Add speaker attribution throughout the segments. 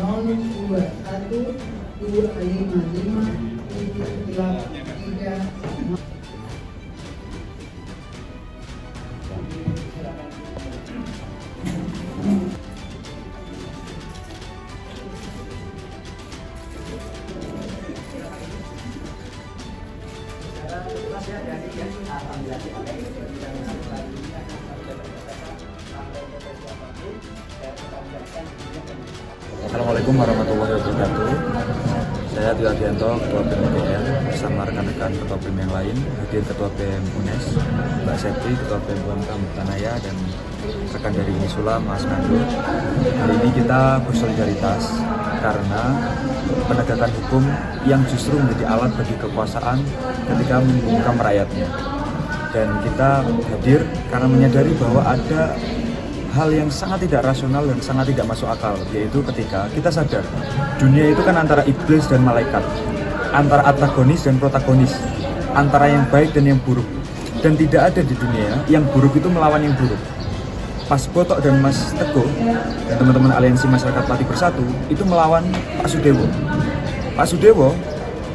Speaker 1: 021 255 3.
Speaker 2: Assalamualaikum warahmatullahi wabarakatuh. Saya Tio Adianto, Ketua BEM UGM, bersama rekan-rekan Ketua BEM yang lain, hadir Ketua BEM UNES, Mbak Septi, Ketua BEM UMK Tanaya, dan rekan dari Unisula, Mas Nando. Hari ini kita bersolidaritas karena penegakan hukum yang justru menjadi alat bagi kekuasaan ketika membungkam rakyatnya. Dan kita hadir karena menyadari bahwa ada hal yang sangat tidak rasional dan sangat tidak masuk akal, yaitu ketika kita sadar dunia itu kan antara iblis dan malaikat, antara antagonis dan protagonis, antara yang baik dan yang buruk, dan tidak ada di dunia yang buruk itu melawan yang buruk. Mas Botok dan Mas Teguh dan teman-teman Aliansi Masyarakat Pati Bersatu itu melawan Pak Sudewo. Pak Sudewo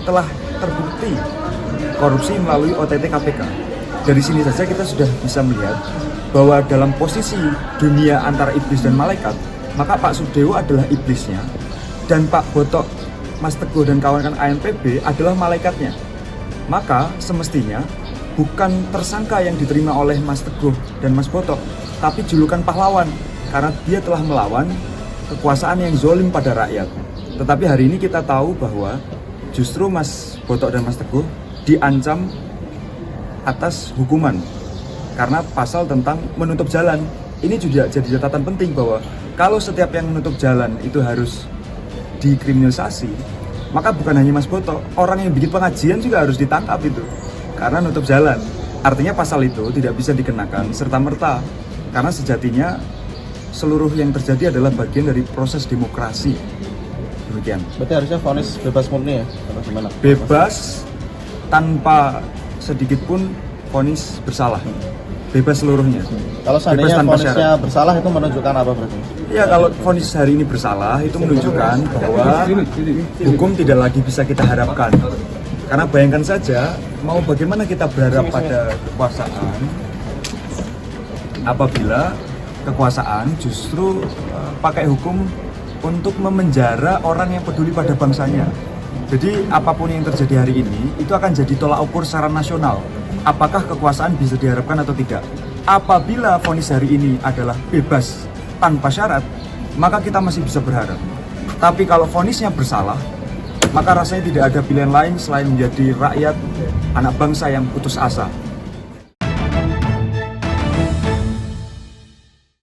Speaker 2: telah terbukti korupsi melalui OTT KPK. Dari sini saja kita sudah bisa melihat bahwa dalam posisi dunia antara iblis dan malaikat, maka Pak Sudewo adalah iblisnya, dan Pak Botok, Mas Teguh, dan kawan-kawan ANPB adalah malaikatnya. Maka semestinya bukan tersangka yang diterima oleh Mas Teguh dan Mas Botok, tapi julukan pahlawan, karena dia telah melawan kekuasaan yang zolim pada rakyat. Tetapi hari ini kita tahu bahwa justru Mas Botok dan Mas Teguh diancam atas hukuman karena pasal tentang menutup jalan. Ini juga jadi catatan penting bahwa kalau setiap yang menutup jalan itu harus dikriminalisasi, maka bukan hanya Mas Botok, orang yang bikin pengajian juga harus ditangkap itu karena nutup jalan. Artinya pasal itu tidak bisa dikenakan serta-merta, karena sejatinya seluruh yang terjadi adalah bagian dari proses demokrasi. Demikian.
Speaker 3: Berarti harusnya vonis bebas murni ya? Atau gimana?
Speaker 2: Bebas tanpa sedikit pun vonis bersalah. Bebas seluruhnya.
Speaker 3: Kalau seandainya vonisnya bersalah itu menunjukkan apa berarti?
Speaker 2: Ya, kalau vonis hari ini bersalah itu menunjukkan bahwa hukum tidak lagi bisa kita harapkan. Karena bayangkan saja, mau bagaimana kita berharap pada kekuasaan apabila kekuasaan justru pakai hukum untuk memenjara orang yang peduli pada bangsanya. Jadi apapun yang terjadi hari ini itu akan jadi tolak ukur secara nasional. Apakah kekuasaan bisa diharapkan atau tidak? Apabila vonis hari ini adalah bebas tanpa syarat, maka kita masih bisa berharap. Tapi kalau vonisnya bersalah, maka rasanya tidak ada pilihan lain selain menjadi rakyat, anak bangsa yang putus asa.